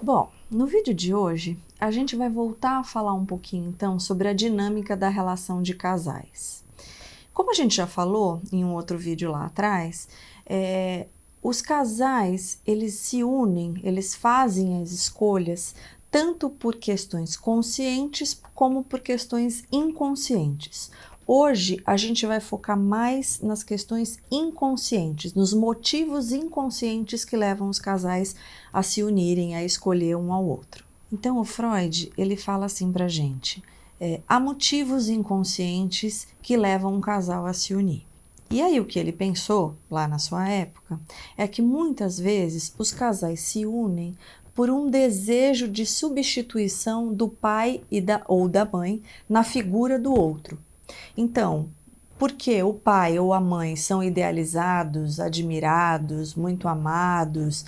Bom, no vídeo de hoje, a gente vai voltar a falar um pouquinho, então, sobre a dinâmica da relação de casais. Como a gente já falou em um outro vídeo lá atrás, os casais, eles se unem, eles fazem as escolhas tanto por questões conscientes como por questões inconscientes. Hoje, a gente vai focar mais nas questões inconscientes, nos motivos inconscientes que levam os casais a se unirem, a escolher um ao outro. Então, o Freud, ele fala assim pra gente, há motivos inconscientes que levam um casal a se unir. E aí o que ele pensou, lá na sua época, é que muitas vezes os casais se unem por um desejo de substituição do pai ou da mãe na figura do outro. Então, porque o pai ou a mãe são idealizados, admirados, muito amados,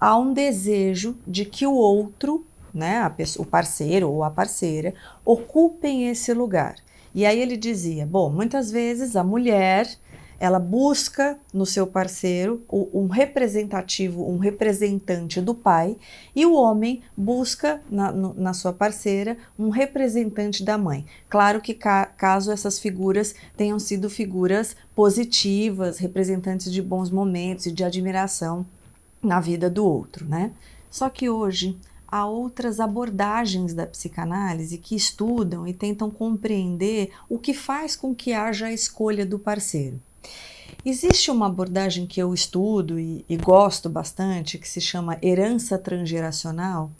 há um desejo de que o outro, né, o parceiro ou a parceira, ocupem esse lugar. E aí ele dizia, bom, muitas vezes a mulher, ela busca no seu parceiro um representativo, um representante do pai, e o homem busca na sua parceira um representante da mãe. Claro que caso essas figuras tenham sido figuras positivas, representantes de bons momentos e de admiração na vida do outro, né? Só que hoje há outras abordagens da psicanálise que estudam e tentam compreender o que faz com que haja a escolha do parceiro. Existe uma abordagem que eu estudo e gosto bastante, que se chama herança transgeracional,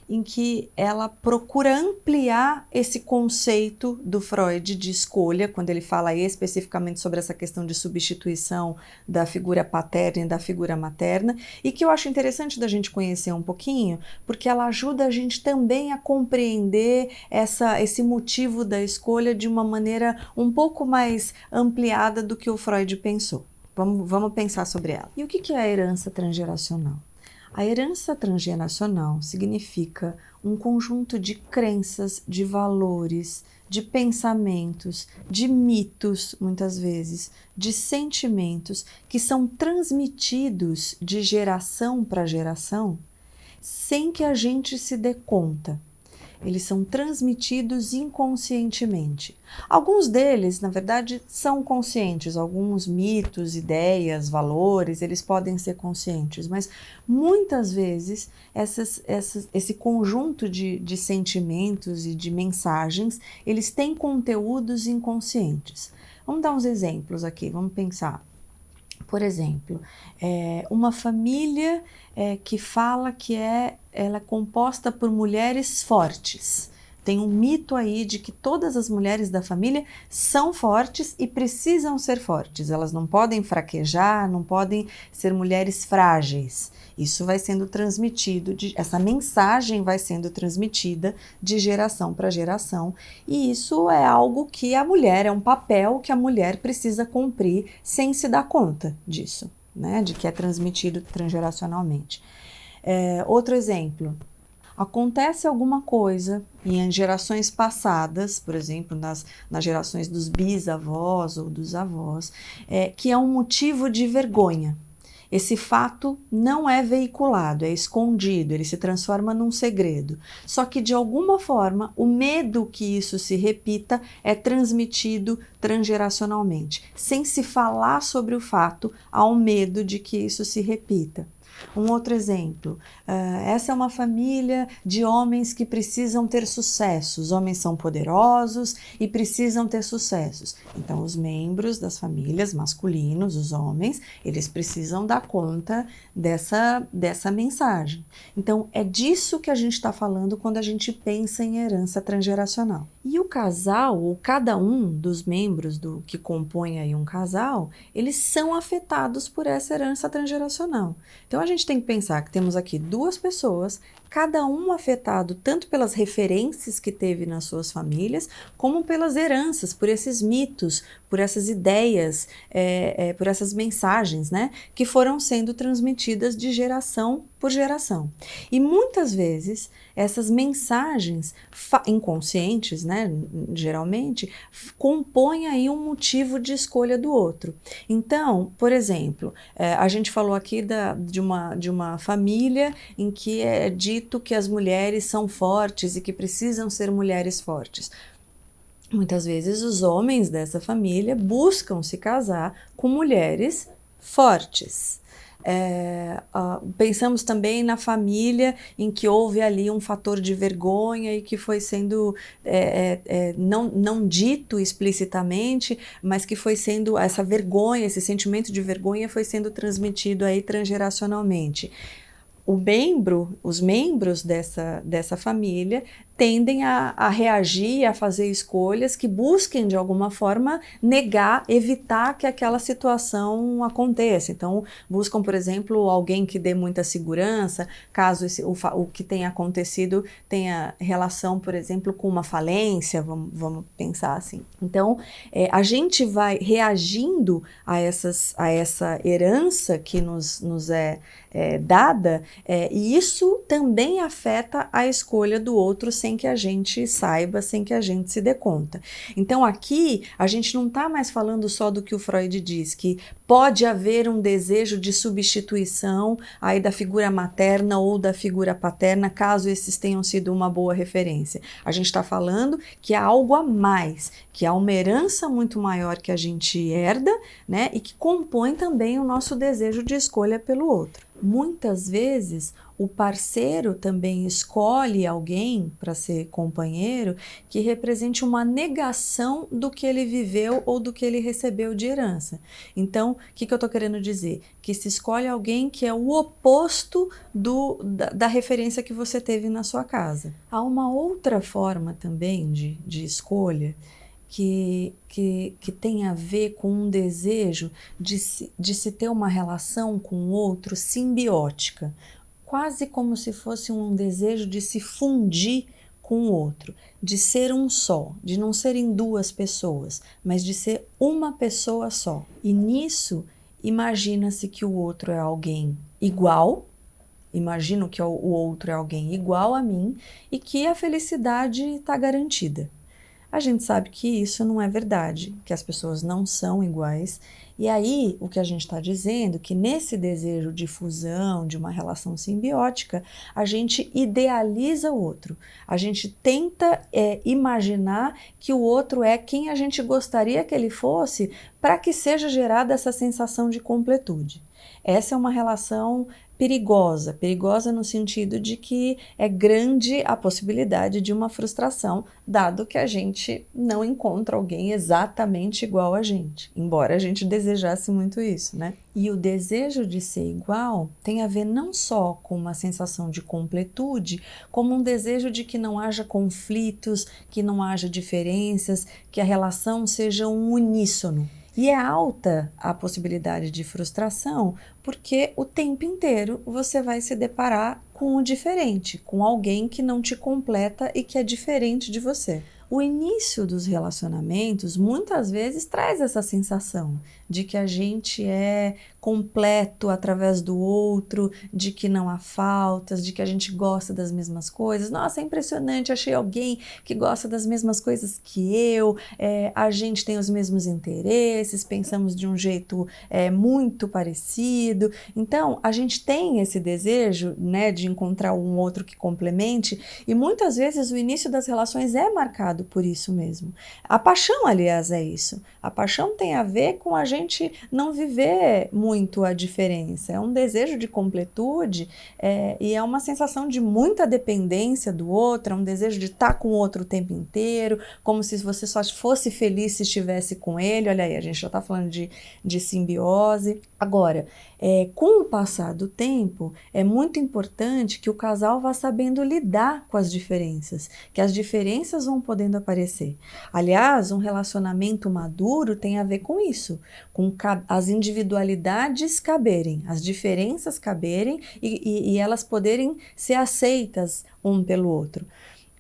em que ela procura ampliar esse conceito do Freud de escolha, quando ele fala especificamente sobre essa questão de substituição da figura paterna e da figura materna, e que eu acho interessante da gente conhecer um pouquinho, porque ela ajuda a gente também a compreender esse motivo da escolha de uma maneira um pouco mais ampliada do que o Freud pensou. Vamos pensar sobre ela. E o que é a herança transgeracional? A herança transgeracional significa um conjunto de crenças, de valores, de pensamentos, de mitos, muitas vezes, de sentimentos que são transmitidos de geração para geração sem que a gente se dê conta. Eles são transmitidos inconscientemente. Alguns deles, na verdade, são conscientes. Alguns mitos, ideias, valores, eles podem ser conscientes. Mas, muitas vezes, esse conjunto de sentimentos e de mensagens, eles têm conteúdos inconscientes. Vamos dar uns exemplos aqui, vamos pensar. Por exemplo, uma família que fala que ela é composta por mulheres fortes. Tem um mito aí de que todas as mulheres da família são fortes e precisam ser fortes. Elas não podem fraquejar, não podem ser mulheres frágeis. Isso vai sendo transmitido, essa mensagem vai sendo transmitida de geração para geração. E isso é algo que a mulher, é um papel que a mulher precisa cumprir sem se dar conta disso, né? De que é transmitido transgeracionalmente. Outro exemplo. Acontece alguma coisa em gerações passadas, por exemplo, nas gerações dos bisavós ou dos avós, que é um motivo de vergonha. Esse fato não é veiculado, é escondido, ele se transforma num segredo. Só que, de alguma forma, o medo que isso se repita é transmitido transgeracionalmente. Sem se falar sobre o fato, há um medo de que isso se repita. Um outro exemplo, essa é uma família de homens que precisam ter sucessos. Os homens são poderosos e precisam ter sucessos. Então, os membros das famílias masculinos, os homens, eles precisam dar conta dessa mensagem. Então, é disso que a gente está falando quando a gente pensa em herança transgeracional. E o casal, ou cada um dos membros que compõe aí um casal, eles são afetados por essa herança transgeracional. Então, a gente tem que pensar que temos aqui duas pessoas, cada um afetado tanto pelas referências que teve nas suas famílias, como pelas heranças, por esses mitos, por essas ideias, por essas mensagens, né, que foram sendo transmitidas de geração por geração. E muitas vezes essas mensagens inconscientes, né, geralmente, compõem aí um motivo de escolha do outro. Então, por exemplo, a gente falou aqui de uma família em que é dito que as mulheres são fortes e que precisam ser mulheres fortes. Muitas vezes os homens dessa família buscam se casar com mulheres fortes. Pensamos também na família em que houve ali um fator de vergonha e que foi sendo não dito explicitamente, mas que foi sendo essa vergonha, esse sentimento de vergonha foi sendo transmitido aí transgeracionalmente. Os membros dessa família tendem a reagir, a fazer escolhas que busquem de alguma forma negar, evitar que aquela situação aconteça. Então, buscam, por exemplo, alguém que dê muita segurança, caso o que tenha acontecido tenha relação, por exemplo, com uma falência, vamos pensar assim. Então, a gente vai reagindo a essa herança que nos é dada, e isso também afeta a escolha do outro sem que a gente saiba, sem que a gente se dê conta. Então aqui a gente não está mais falando só do que o Freud diz, que pode haver um desejo de substituição aí da figura materna ou da figura paterna, caso esses tenham sido uma boa referência. A gente está falando que há algo a mais, que há uma herança muito maior que a gente herda, né, e que compõe também o nosso desejo de escolha pelo outro. Muitas vezes o parceiro também escolhe alguém para ser companheiro que represente uma negação do que ele viveu ou do que ele recebeu de herança. Então, o que eu estou querendo dizer? Que se escolhe alguém que é o oposto da referência que você teve na sua casa. Há uma outra forma também de escolha que tem a ver com um desejo de se ter uma relação com o outro simbiótica, quase como se fosse um desejo de se fundir com o outro, de ser um só, de não serem duas pessoas, mas de ser uma pessoa só. E nisso, imagina-se que o outro é alguém igual, imagino que o outro é alguém igual a mim e que a felicidade está garantida. A gente sabe que isso não é verdade, que as pessoas não são iguais. E aí, o que a gente está dizendo, que nesse desejo de fusão, de uma relação simbiótica, a gente idealiza o outro. A gente tenta imaginar que o outro é quem a gente gostaria que ele fosse para que seja gerada essa sensação de completude. Essa é uma relação perigosa no sentido de que é grande a possibilidade de uma frustração, dado que a gente não encontra alguém exatamente igual a gente, embora a gente desejasse muito isso, né? E o desejo de ser igual tem a ver não só com uma sensação de completude, como um desejo de que não haja conflitos, que não haja diferenças, que a relação seja um uníssono. E é alta a possibilidade de frustração, porque o tempo inteiro você vai se deparar com o diferente, com alguém que não te completa e que é diferente de você. O início dos relacionamentos muitas vezes traz essa sensação de que a gente é completo através do outro, de que não há faltas, de que a gente gosta das mesmas coisas. Nossa, é impressionante, achei alguém que gosta das mesmas coisas que eu, a gente tem os mesmos interesses, pensamos de um jeito muito parecido. Então, a gente tem esse desejo, né, de encontrar um outro que complemente, e muitas vezes o início das relações é marcado por isso mesmo. A paixão, aliás, é isso. A paixão tem a ver com a gente não viver muito a diferença. É um desejo de completude e é uma sensação de muita dependência do outro, é um desejo de estar com o outro o tempo inteiro, como se você só fosse feliz se estivesse com ele. Olha aí, a gente já está falando de simbiose. Agora, com o passar do tempo, é muito importante que o casal vá sabendo lidar com as diferenças, que as diferenças vão podendo aparecer. Aliás, um relacionamento maduro tem a ver com isso, com as individualidades caberem, as diferenças caberem e elas poderem ser aceitas um pelo outro.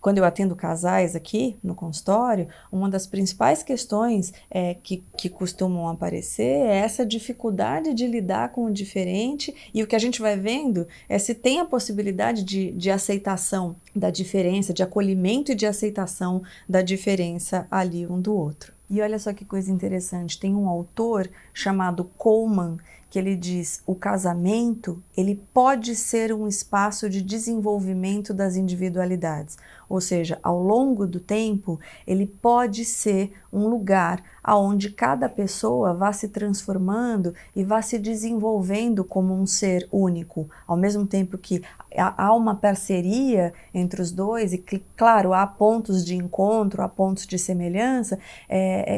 Quando eu atendo casais aqui no consultório, uma das principais questões que costumam aparecer é essa dificuldade de lidar com o diferente, e o que a gente vai vendo é se tem a possibilidade de aceitação da diferença, de acolhimento e de aceitação da diferença ali um do outro. E olha só que coisa interessante, tem um autor chamado Coleman que ele diz: o casamento, ele pode ser um espaço de desenvolvimento das individualidades, ou seja, ao longo do tempo, ele pode ser um lugar aonde cada pessoa vá se transformando e vá se desenvolvendo como um ser único, ao mesmo tempo que há uma parceria entre os dois e, claro, há pontos de encontro, há pontos de semelhança,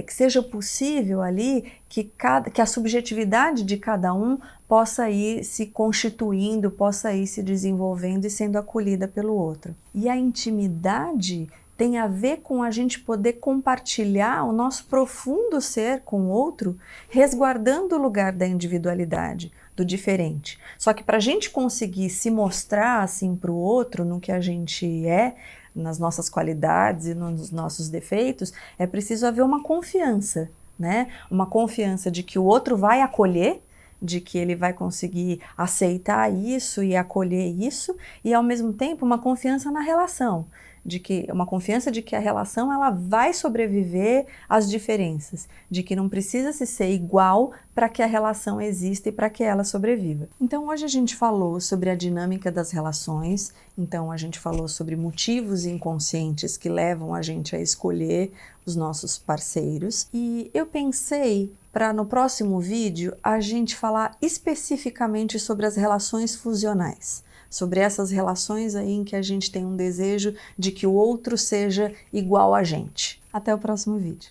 que seja possível ali que a subjetividade de cada um possa ir se constituindo, possa ir se desenvolvendo e sendo acolhida pelo outro. E a intimidade tem a ver com a gente poder compartilhar o nosso profundo ser com o outro, resguardando o lugar da individualidade, do diferente. Só que para a gente conseguir se mostrar assim para o outro, no que a gente é, nas nossas qualidades e nos nossos defeitos, é preciso haver uma confiança, né? Uma confiança de que o outro vai acolher, de que ele vai conseguir aceitar isso e acolher isso, e ao mesmo tempo uma confiança na relação, uma confiança de que a relação ela vai sobreviver às diferenças, de que não precisa se ser igual para que a relação exista e para que ela sobreviva. Então hoje a gente falou sobre a dinâmica das relações, então a gente falou sobre motivos inconscientes que levam a gente a escolher os nossos parceiros, e eu pensei para no próximo vídeo a gente falar especificamente sobre as relações fusionais, sobre essas relações aí em que a gente tem um desejo de que o outro seja igual a gente. Até o próximo vídeo.